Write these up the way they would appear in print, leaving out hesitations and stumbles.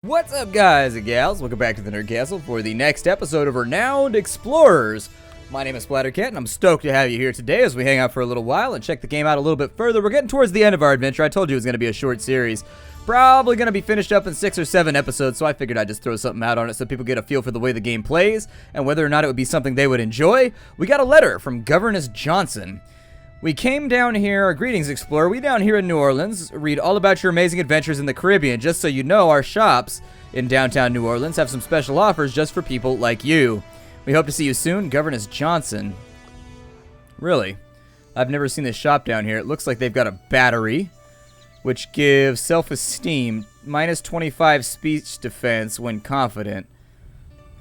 What's up, guys and gals? Welcome back to the Nerd Castle for the next episode of Renowned Explorers. My name is Splattercat, and I'm stoked to have you here today as we hang out for a little while and check the game out a little bit further. We're getting towards the end of our adventure. I told you it was going to be a short series. Probably going to be finished up in 6 or 7 episodes, so I figured I'd just throw something out on it so people get a feel for the way the game plays and whether or not it would be something they would enjoy. We got a letter from Governess Johnson. We came down here, greetings Explorer, we down here in New Orleans, read all about your amazing adventures in the Caribbean. Just so you know, our shops in downtown New Orleans have some special offers just for people like you. We hope to see you soon, Governess Johnson. Really? I've never seen this shop down here. It looks like they've got a battery, which gives self-esteem, minus 25 speech defense when confident.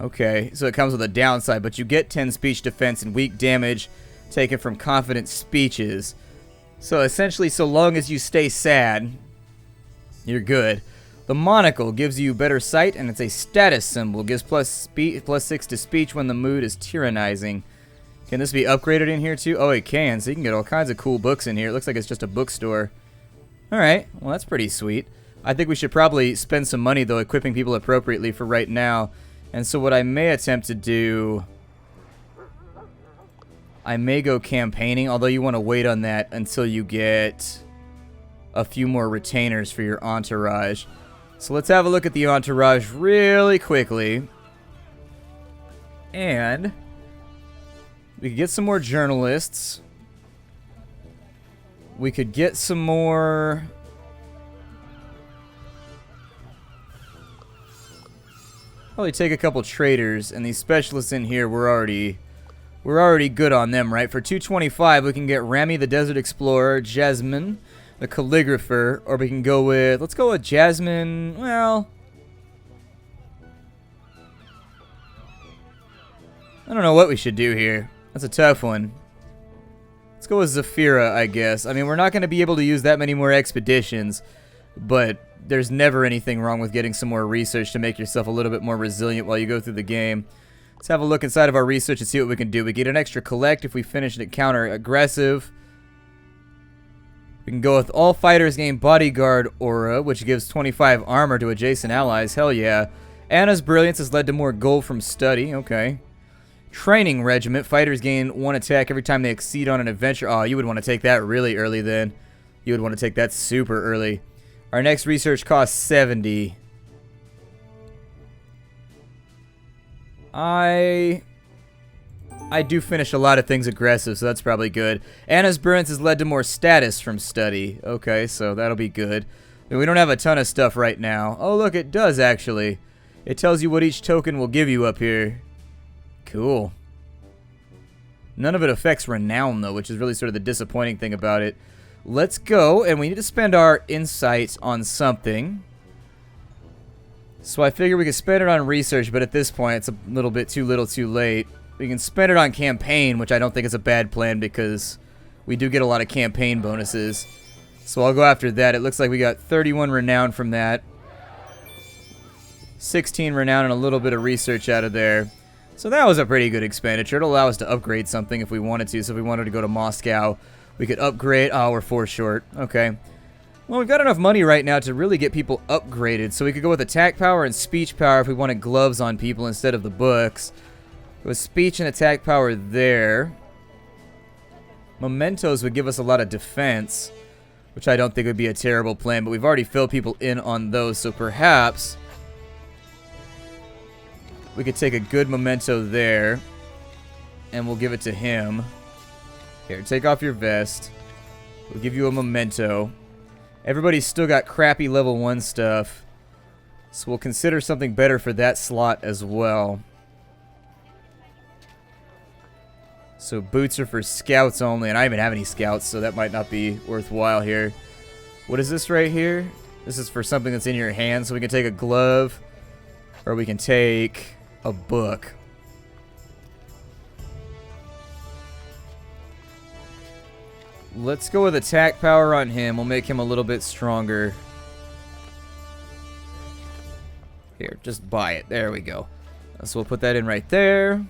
Okay, so it comes with a downside, but you get 10 speech defense and weak damage taken from confident speeches. So essentially, so long as you stay sad, you're good. The monocle gives you better sight, and it's a status symbol. Gives plus 6 to speech when the mood is tyrannizing. Can this be upgraded in here too? Oh, it can. So you can get all kinds of cool books in here. It looks like it's just a bookstore. Alright, well that's pretty sweet. I think we should probably spend some money, though, equipping people appropriately for right now. And so what I may attempt to do, I may go campaigning, although you want to wait on that until you get a few more retainers for your entourage. So let's have a look at the entourage really quickly. And we could get some more journalists. We could get some more... Probably take a couple traders, and these specialists in here we're already good on them, right? For 225, we can get Rami the Desert Explorer, Jasmine the Calligrapher, or we can go with, let's go with Jasmine, well, I don't know what we should do here. That's a tough one. Let's go with Zafira, I guess. I mean, we're not going to be able to use that many more expeditions, but there's never anything wrong with getting some more research to make yourself a little bit more resilient while you go through the game. Let's have a look inside of our research and see what we can do. We get an extra collect if we finish an encounter aggressive. We can go with all fighters gain bodyguard aura, which gives 25 armor to adjacent allies. Hell yeah. Anna's brilliance has led to more gold from study. Okay. Training regiment. Fighters gain 1 attack every time they exceed on an adventure. Oh, you would want to take that really early then. You would want to take that super early. Our next research costs 70. I do finish a lot of things aggressive, so that's probably good. Anna's brilliance has led to more status from study. Okay, so that'll be good. I mean, we don't have a ton of stuff right now. Oh, look, it does, actually. It tells you what each token will give you up here. Cool. None of it affects renown, though, which is really sort of the disappointing thing about it. Let's go, and we need to spend our insights on something. So I figure we could spend it on research, but at this point, it's a little bit too little too late. We can spend it on campaign, which I don't think is a bad plan because we do get a lot of campaign bonuses. So I'll go after that. It looks like we got 31 renown from that. 16 renown and a little bit of research out of there. So that was a pretty good expenditure. It'll allow us to upgrade something if we wanted to. So if we wanted to go to Moscow, we could upgrade. Oh, we're 4 short. Okay. Well, we've got enough money right now to really get people upgraded. So we could go with attack power and speech power if we wanted gloves on people instead of the books. With speech and attack power there. Mementos would give us a lot of defense, which I don't think would be a terrible plan, but we've already filled people in on those, so perhaps we could take a good memento there, and we'll give it to him. Here, take off your vest. We'll give you a memento. Everybody's still got crappy level 1 stuff, so we'll consider something better for that slot as well. So boots are for scouts only, and I don't even have any scouts, so that might not be worthwhile here. What is this right here? This is for something that's in your hand, so we can take a glove, or we can take a book. Let's go with attack power on him. We'll make him a little bit stronger. Here, just buy it. There we go. So we'll put that in right there.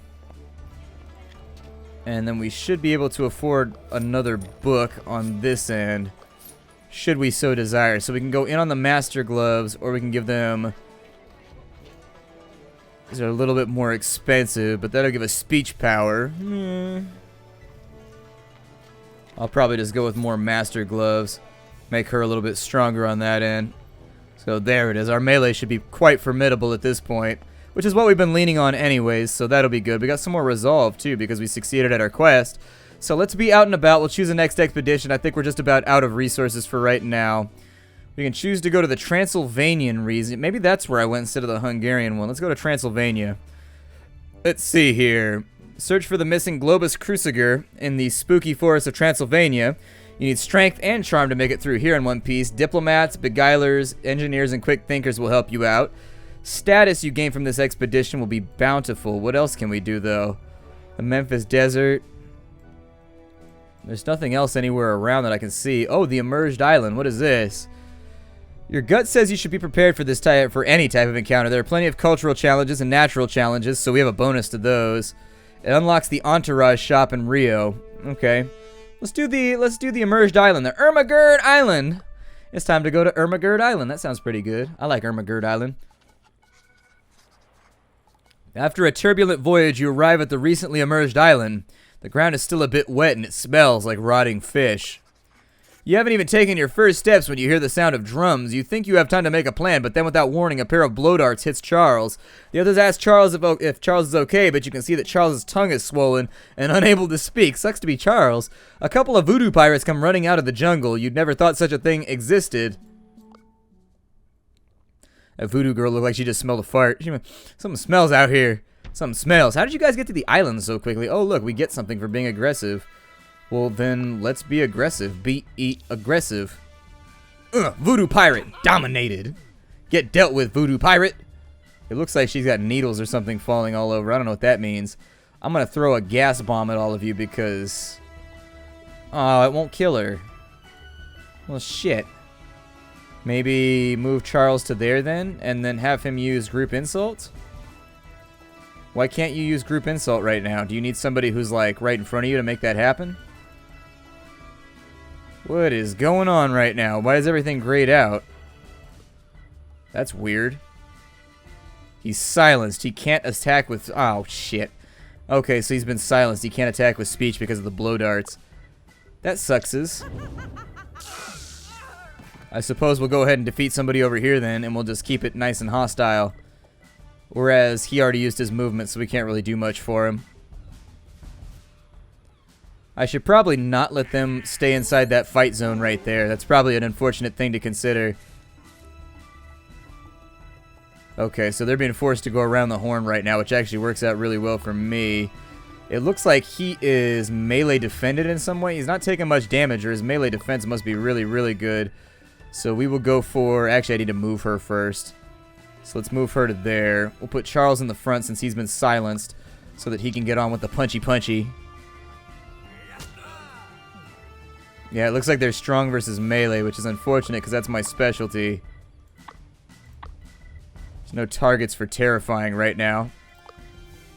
And then we should be able to afford another book on this end. should we so desire. So we can go in on the Master Gloves, or we can give them These are a little bit more expensive, but that'll give us speech power. I'll probably just go with more master gloves. Make her a little bit stronger on that end. So there it is. Our melee should be quite formidable at this point, which is what we've been leaning on anyways, so that'll be good. We got some more resolve, too, because we succeeded at our quest. So let's be out and about. We'll choose the next expedition. I think we're just about out of resources for right now. We can choose to go to the Transylvanian region. Maybe that's where I went instead of the Hungarian one. Let's go to Transylvania. Let's see here. Search for the missing Globus Cruciger in the spooky forest of Transylvania. You need strength and charm to make it through here in one piece. Diplomats, beguilers, engineers, and quick thinkers will help you out. Status you gain from this expedition will be bountiful. What else can we do, though? The Memphis Desert. There's nothing else anywhere around that I can see. Oh, the Emerged Island. What is this? Your gut says you should be prepared for this type, for any type of encounter. There are plenty of cultural challenges and natural challenges, so we have a bonus to those. It unlocks the Entourage shop in Rio. Okay. Let's do the Emerged Island, the Ermagerd Island. It's time to go to Ermagerd Island. That sounds pretty good. I like Ermagerd Island. After a turbulent voyage, you arrive at the recently emerged island. The ground is still a bit wet and it smells like rotting fish. You haven't even taken your first steps when you hear the sound of drums. You think you have time to make a plan, but then without warning, a pair of blow darts hits Charles. The others ask Charles if Charles is okay, but you can see that Charles' tongue is swollen and unable to speak. Sucks to be Charles. A couple of voodoo pirates come running out of the jungle. You'd never thought such a thing existed. That voodoo girl looked like she just smelled a fart. Something smells out here. Something smells. How did you guys get to the island so quickly? Oh, look, we get something for being aggressive. Well, then, let's be aggressive. Aggressive. Voodoo pirate. Dominated. Get dealt with, voodoo pirate. It looks like she's got needles or something falling all over. I don't know what that means. I'm going to throw a gas bomb at all of you because... Oh, it won't kill her. Well, shit. Maybe move Charles to there then, and then have him use group insult? Why can't you use group insult right now? Do you need somebody who's, like, right in front of you to make that happen? What is going on right now? Why is everything grayed out? That's weird. He's silenced. He can't attack with... Oh, shit. Okay, so he's been silenced. He can't attack with speech because of the blow darts. That suckses. I suppose we'll go ahead and defeat somebody over here then, and we'll just keep it nice and hostile. Whereas he already used his movement, so we can't really do much for him. I should probably not let them stay inside that fight zone right there. That's probably an unfortunate thing to consider. Okay, so they're being forced to go around the horn right now, which actually works out really well for me. It looks like he is melee defended in some way. He's not taking much damage, or his melee defense must be really, really good. So we will go for... Actually, I need to move her first. So let's move her to there. We'll put Charles in the front since he's been silenced so that he can get on with the punchy-punchy. Yeah, it looks like they're strong versus melee, which is unfortunate because that's my specialty. There's no targets for terrifying right now.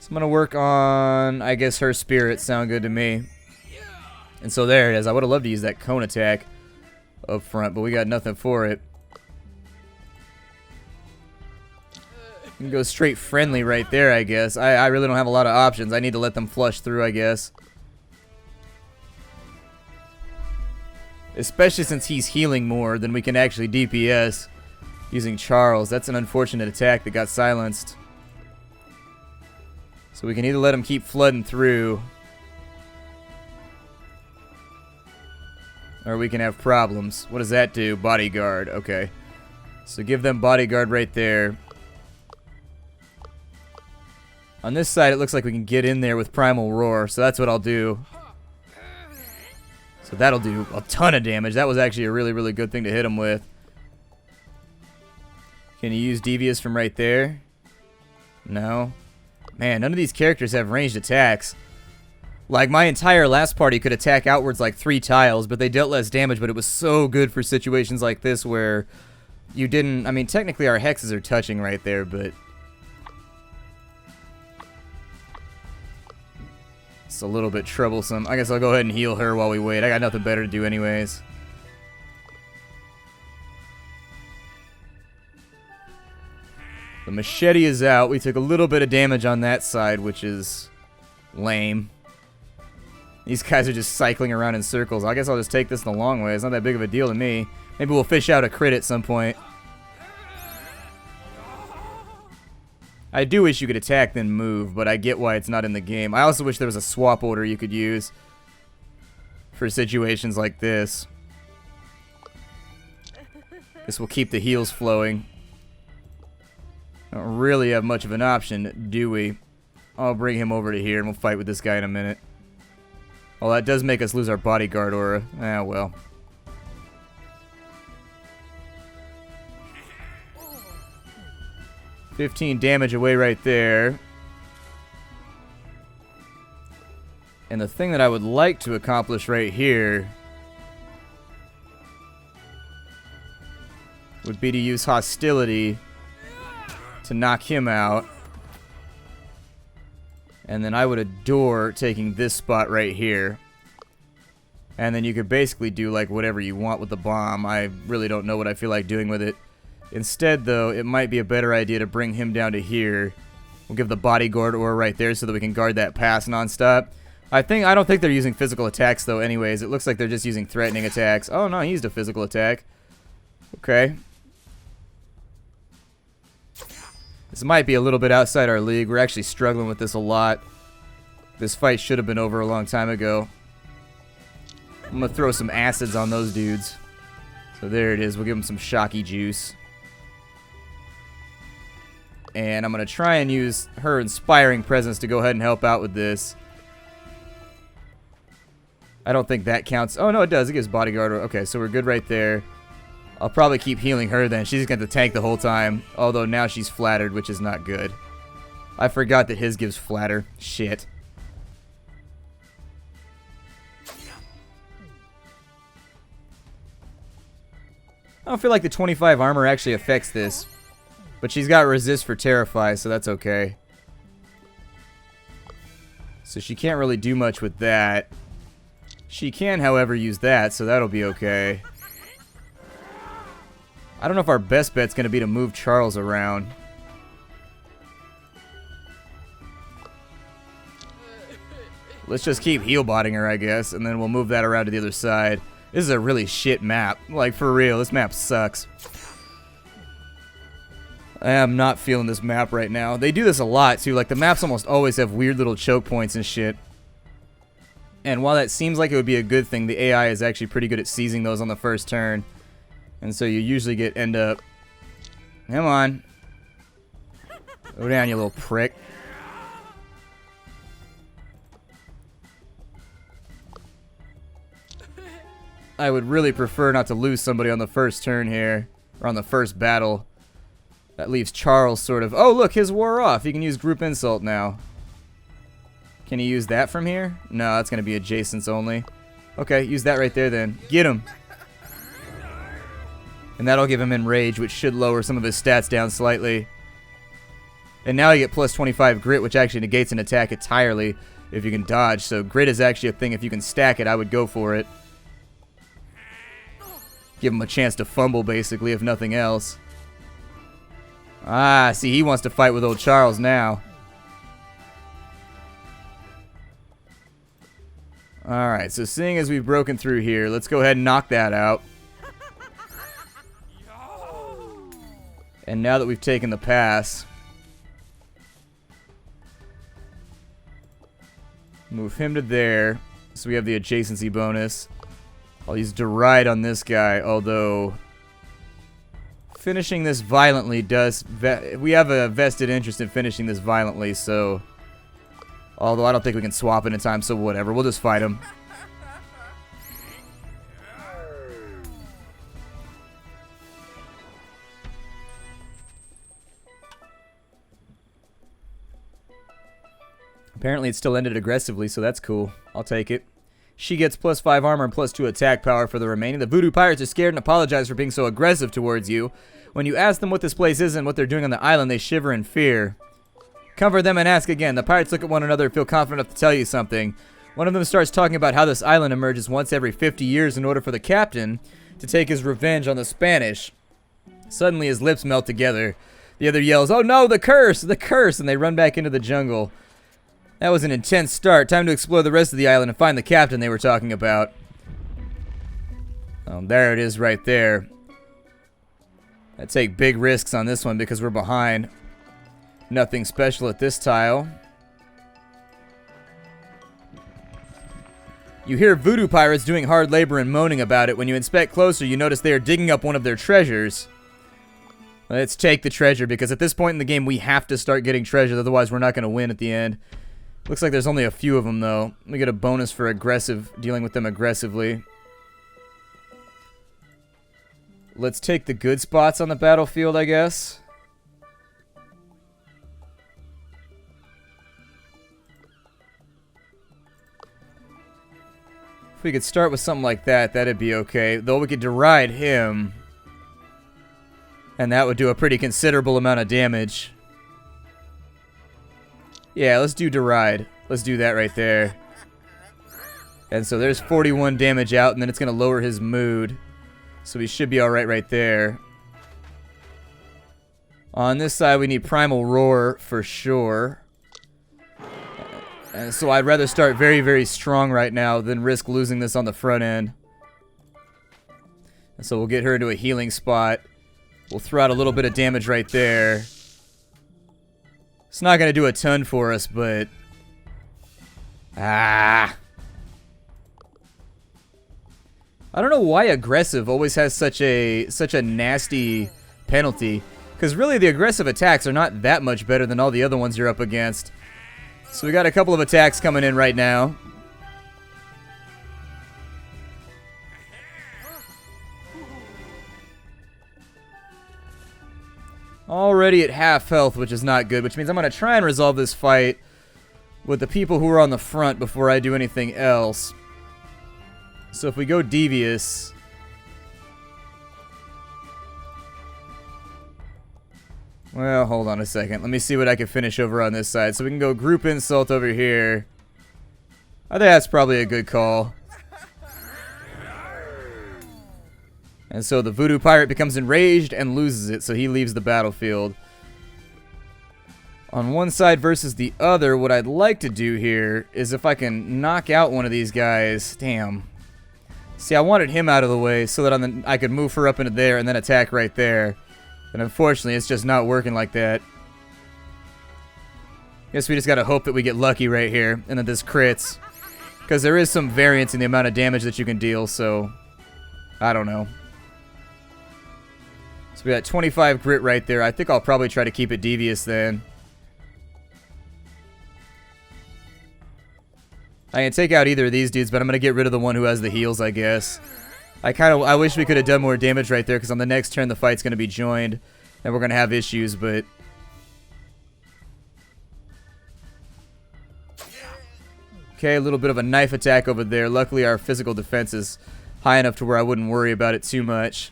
So I'm going to work on, I guess, her spirit. Sound good to me. And so there it is. I would have loved to use that cone attack up front, but we got nothing for it. You can go straight friendly right there, I guess. I really don't have a lot of options. I need to let them flush through, I guess. Especially since he's healing more than we can actually DPS using Charles. That's an unfortunate attack that got silenced. So we can either let him keep flooding through, or we can have problems. What does that do? Bodyguard. Okay. So give them bodyguard right there. On this side, it looks like we can get in there with Primal Roar, so that's what I'll do. So that'll do a ton of damage. That was actually a really, really good thing to hit him with. Can you use Devious from right there? No. Man, none of these characters have ranged attacks. Like, my entire last party could attack outwards like 3 tiles, but they dealt less damage, but it was so good for situations like this where you didn't... I mean, technically our hexes are touching right there, but... it's a little bit troublesome. I guess I'll go ahead and heal her while we wait. I got nothing better to do anyways. The machete is out. We took a little bit of damage on that side, which is lame. These guys are just cycling around in circles. I guess I'll just take this the long way. It's not that big of a deal to me. Maybe we'll fish out a crit at some point. I do wish you could attack then move, but I get why it's not in the game. I also wish there was a swap order you could use for situations like this. This will keep the heals flowing. Don't really have much of an option, do we? I'll bring him over to here and we'll fight with this guy in a minute. Well, that does make us lose our bodyguard aura. Ah, well. $15 damage away right there. And the thing that I would like to accomplish right here would be to use hostility to knock him out. And then I would adore taking this spot right here. And then you could basically do like whatever you want with the bomb. I really don't know what I feel like doing with it. Instead, though, it might be a better idea to bring him down to here. We'll give the bodyguard aura right there so that we can guard that pass nonstop. I don't think they're using physical attacks, though, anyways. It looks like they're just using threatening attacks. Oh, no, he used a physical attack. Okay. This might be a little bit outside our league. We're actually struggling with this a lot. This fight should have been over a long time ago. I'm going to throw some acids on those dudes. So there it is. We'll give them some shocky juice. And I'm going to try and use her inspiring presence to go ahead and help out with this. I don't think that counts. Oh, no, it does. It gives bodyguard. Okay, so we're good right there. I'll probably keep healing her then. She's going to tank the whole time. Although now she's flattered, which is not good. I forgot that his gives flatter. Shit. I don't feel like the 25 armor actually affects this. But she's got resist for Terrify, so that's okay. So she can't really do much with that. She can, however, use that, so that'll be okay. I don't know if our best bet's going to be to move Charles around. Let's just keep heal-botting her, I guess, and then we'll move that around to the other side. This is a really shit map. Like, for real, this map sucks. I am not feeling this map right now. They do this a lot, too. Like, the maps almost always have weird little choke points and shit. And while that seems like it would be a good thing, the AI is actually pretty good at seizing those on the first turn. And so you usually end up... Come on. Go down, you little prick. I would really prefer not to lose somebody on the first turn here. Or on the first battle. That leaves Charles sort of... Oh, look, his wore off. He can use group insult now. Can he use that from here? No, that's going to be adjacents only. Okay, use that right there then. Get him. And that'll give him enrage, which should lower some of his stats down slightly. And now you get plus 25 grit, which actually negates an attack entirely if you can dodge. So grit is actually a thing. If you can stack it, I would go for it. Give him a chance to fumble, basically, if nothing else. Ah, see, he wants to fight with old Charles now. Alright, so seeing as we've broken through here, let's go ahead and knock that out. And now that we've taken the pass, move him to there, so we have the adjacency bonus. I'll use Deride on this guy, although finishing this violently does... we have a vested interest in finishing this violently, so... Although I don't think we can swap it in time, so whatever. We'll just fight him. Apparently it still ended aggressively, so that's cool. I'll take it. She gets plus 5 armor and plus 2 attack power for the remaining. The Voodoo Pirates are scared and apologize for being so aggressive towards you. When you ask them what this place is and what they're doing on the island, they shiver in fear. Comfort them and ask again. The pirates look at one another and feel confident enough to tell you something. One of them starts talking about how this island emerges once every 50 years in order for the captain to take his revenge on the Spanish. Suddenly his lips melt together. The other yells, "Oh no, the curse! The curse!" And they run back into the jungle. That was an intense start. Time to explore the rest of the island and find the captain they were talking about. Oh, there it is right there. I take big risks on this one because we're behind. Nothing special at this tile. You hear voodoo pirates doing hard labor and moaning about it. When you inspect closer, you notice they are digging up one of their treasures. Let's take the treasure, because at this point in the game, we have to start getting treasure. Otherwise, we're not going to win at the end. Looks like there's only a few of them, though. We get a bonus for dealing with them aggressively. Let's take the good spots on the battlefield, I guess. If we could start with something like that, that'd be okay. Though we could deride him. And that would do a pretty considerable amount of damage. Yeah, let's do deride. Let's do that right there. And so there's 41 damage out, and then it's going to lower his mood. So we should be alright right there. On this side, we need Primal Roar for sure. And so I'd rather start very, very strong right now than risk losing this on the front end. And so we'll get her into a healing spot. We'll throw out a little bit of damage right there. It's not going to do a ton for us, but... I don't know why aggressive always has such a nasty penalty. Because really the aggressive attacks are not that much better than all the other ones you're up against. So we got a couple of attacks coming in right now. Already at half health, which is not good, which means I'm going to try and resolve this fight with the people who are on the front before I do anything else. So if we go devious... Well, hold on a second. Let me see what I can finish over on this side. So we can go group insult over here. I think that's probably a good call. And so the voodoo pirate becomes enraged and loses it, so he leaves the battlefield. On one side versus the other, what I'd like to do here is if I can knock out one of these guys. Damn. See, I wanted him out of the way so that I could move her up into there and then attack right there. And unfortunately, it's just not working like that. Guess we just gotta hope that we get lucky right here and that this crits. Because there is some variance in the amount of damage that you can deal, so... I don't know. So we got 25 grit right there. I think I'll probably try to keep it devious then. I can take out either of these dudes, but I'm going to get rid of the one who has the heals, I guess. I wish we could have done more damage right there, because on the next turn the fight's going to be joined, and we're going to have issues, but... Okay, a little bit of a knife attack over there. Luckily our physical defense is high enough to where I wouldn't worry about it too much.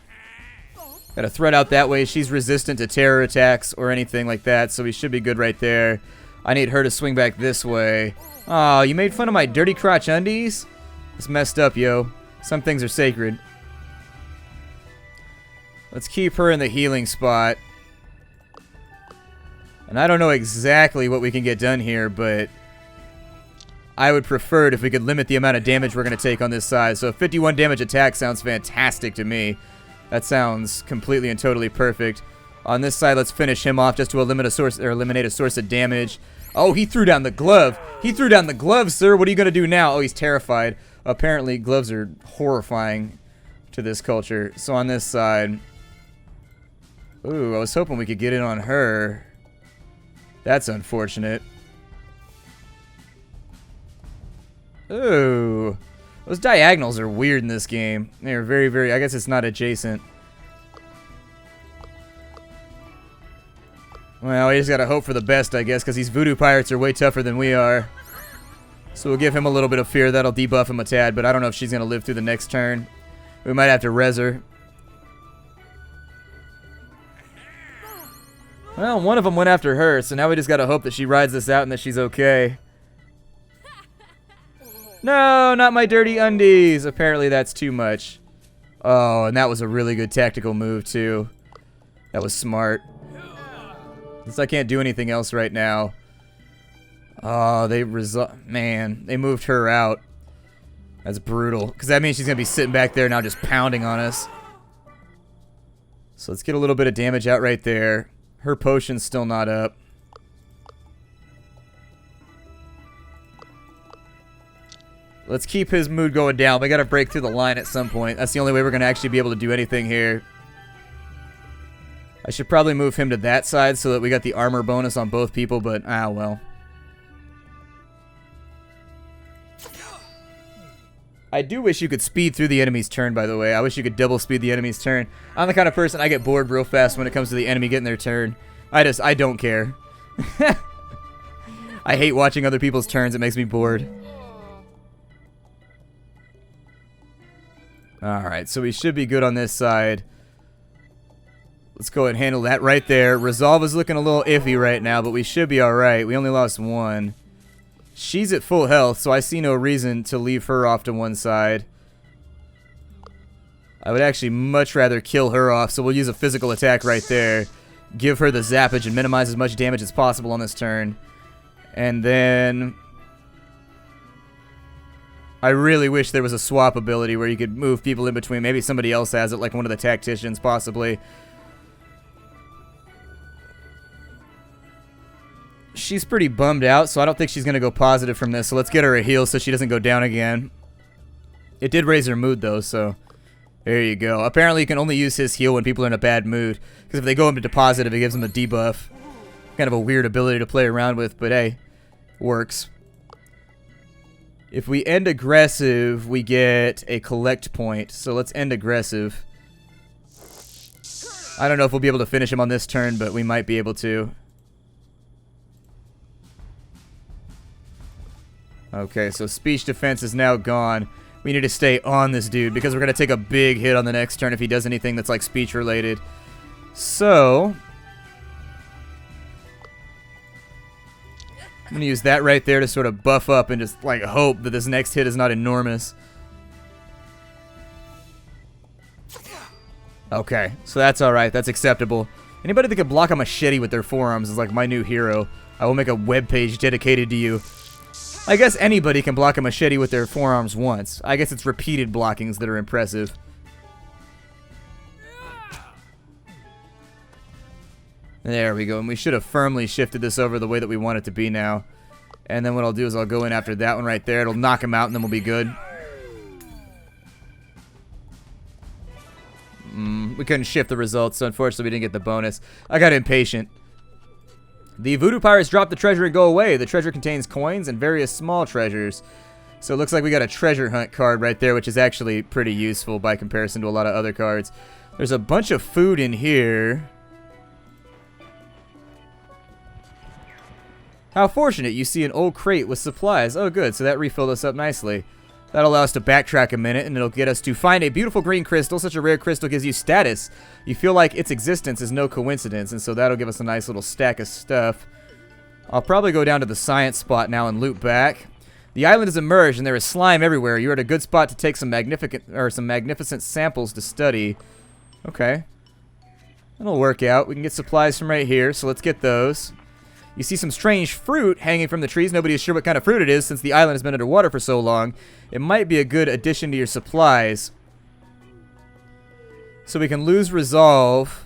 Got a threat out that way. She's resistant to terror attacks or anything like that, so we should be good right there. I need her to swing back this way. Aw, you made fun of my dirty crotch undies? It's messed up, yo. Some things are sacred. Let's keep her in the healing spot. And I don't know exactly what we can get done here, but I would prefer it if we could limit the amount of damage we're going to take on this side. So a 51 damage attack sounds fantastic to me. That sounds completely and totally perfect. On this side, let's finish him off just to eliminate a source of damage. Oh, he threw down the glove. He threw down the glove, sir. What are you going to do now? Oh, he's terrified. Apparently, gloves are horrifying to this culture. So on this side... Ooh, I was hoping we could get in on her. That's unfortunate. Ooh. Those diagonals are weird in this game. They're very, very... I guess it's not adjacent. Well, we just gotta hope for the best, I guess, because these voodoo pirates are way tougher than we are. So we'll give him a little bit of fear. That'll debuff him a tad, but I don't know if she's gonna live through the next turn. We might have to res her. Well, one of them went after her, so now we just gotta hope that she rides this out and that she's okay. No, not my dirty undies. Apparently that's too much. Oh, and that was a really good tactical move, too. That was smart. Since I can't do anything else right now. Oh, man, they moved her out. That's brutal. Because that means she's going to be sitting back there now just pounding on us. So let's get a little bit of damage out right there. Her potion's still not up. Let's keep his mood going down. We got to break through the line at some point. That's the only way we're going to actually be able to do anything here. I should probably move him to that side so that we got the armor bonus on both people, but well. I do wish you could speed through the enemy's turn, by the way. I wish you could double speed the enemy's turn. I'm the kind of person, I get bored real fast when it comes to the enemy getting their turn. I don't care. I hate watching other people's turns. It makes me bored. Alright, so we should be good on this side. Let's go ahead and handle that right there. Resolve is looking a little iffy right now, but we should be alright. We only lost one. She's at full health, so I see no reason to leave her off to one side. I would actually much rather kill her off, so we'll use a physical attack right there. Give her the zappage and minimize as much damage as possible on this turn. And then I really wish there was a swap ability where you could move people in between. Maybe somebody else has it, like one of the tacticians, possibly. She's pretty bummed out, so I don't think she's going to go positive from this. So let's get her a heal so she doesn't go down again. It did raise her mood, though, so there you go. Apparently, you can only use his heal when people are in a bad mood. Because if they go into positive, it gives them a debuff. Kind of a weird ability to play around with, but hey, works. If we end aggressive, we get a collect point. So let's end aggressive. I don't know if we'll be able to finish him on this turn, but we might be able to. Okay, so speech defense is now gone. We need to stay on this dude because we're going to take a big hit on the next turn if he does anything that's like speech related. So I'm going to use that right there to sort of buff up and just like hope that this next hit is not enormous. Okay, so that's alright. That's acceptable. Anybody that can block a machete with their forearms is like my new hero. I will make a webpage dedicated to you. I guess anybody can block a machete with their forearms once. I guess it's repeated blockings that are impressive. There we go, and we should have firmly shifted this over the way that we want it to be now. And then what I'll do is I'll go in after that one right there. It'll knock him out, and then we'll be good. We couldn't shift the results, so unfortunately we didn't get the bonus. I got impatient. The Voodoo Pirates drop the treasure and go away. The treasure contains coins and various small treasures. So it looks like we got a treasure hunt card right there, which is actually pretty useful by comparison to a lot of other cards. There's a bunch of food in here. How fortunate, you see an old crate with supplies. Oh good, so that refilled us up nicely. That'll allow us to backtrack a minute, and it'll get us to find a beautiful green crystal. Such a rare crystal gives you status. You feel like its existence is no coincidence, and so that'll give us a nice little stack of stuff. I'll probably go down to the science spot now and loop back. The island is emerged, and there is slime everywhere. You're at a good spot to take some magnificent samples to study. Okay. That'll work out. We can get supplies from right here, so let's get those. You see some strange fruit hanging from the trees. Nobody is sure what kind of fruit it is since the island has been underwater for so long. It might be a good addition to your supplies. So we can lose resolve.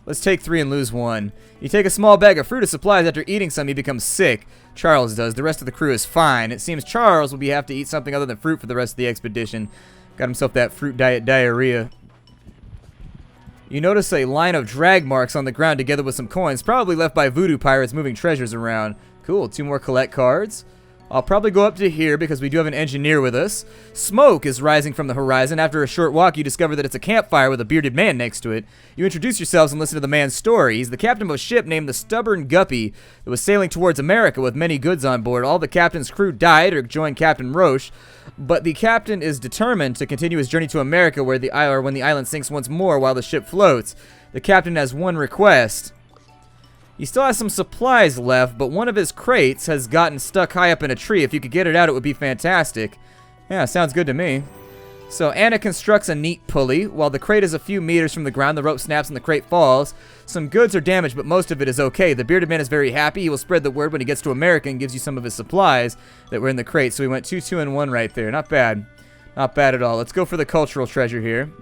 Let's take 3 and lose 1. You take a small bag of fruit as supplies. After eating some, you become sick. Charles does. The rest of the crew is fine. It seems Charles will have to eat something other than fruit for the rest of the expedition. Got himself that fruit diet diarrhea. You notice a line of drag marks on the ground together with some coins, probably left by voodoo pirates moving treasures around. Cool, 2 more collect cards. I'll probably go up to here because we do have an engineer with us. Smoke is rising from the horizon. After a short walk, you discover that it's a campfire with a bearded man next to it. You introduce yourselves and listen to the man's story. He's the captain of a ship named the Stubborn Guppy that was sailing towards America with many goods on board. All the captain's crew died or joined Captain Roche, but the captain is determined to continue his journey to America when the island sinks once more while the ship floats. The captain has one request. He still has some supplies left, but one of his crates has gotten stuck high up in a tree. If you could get it out, it would be fantastic. Yeah, sounds good to me. So Anna constructs a neat pulley. While the crate is a few meters from the ground, the rope snaps and the crate falls. Some goods are damaged, but most of it is okay. The bearded man is very happy. He will spread the word when he gets to America and gives you some of his supplies that were in the crate. So we went 2, 2, and 1 right there. Not bad. Not bad at all. Let's go for the cultural treasure here.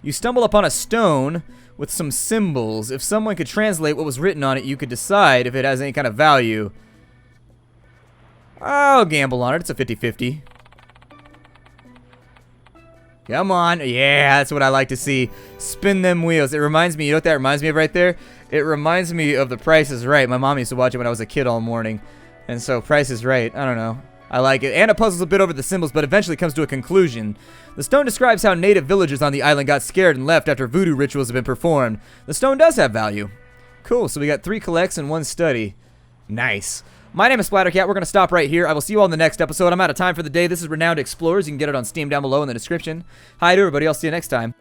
You stumble upon a stone with some symbols. If someone could translate what was written on it, you could decide if it has any kind of value. I'll gamble on it. It's a 50-50. Come on. Yeah, that's what I like to see. Spin them wheels. It reminds me, you know what that reminds me of right there? It reminds me of The Price is Right. My mom used to watch it when I was a kid all morning. And so, Price is Right. I don't know. I like it. Anna puzzles a bit over the symbols, but eventually comes to a conclusion. The stone describes how native villagers on the island got scared and left after voodoo rituals have been performed. The stone does have value. Cool, so we got 3 collects and 1 study. Nice. My name is Splattercat. We're going to stop right here. I will see you all in the next episode. I'm out of time for the day. This is Renowned Explorers. You can get it on Steam down below in the description. Hi to everybody. I'll see you next time.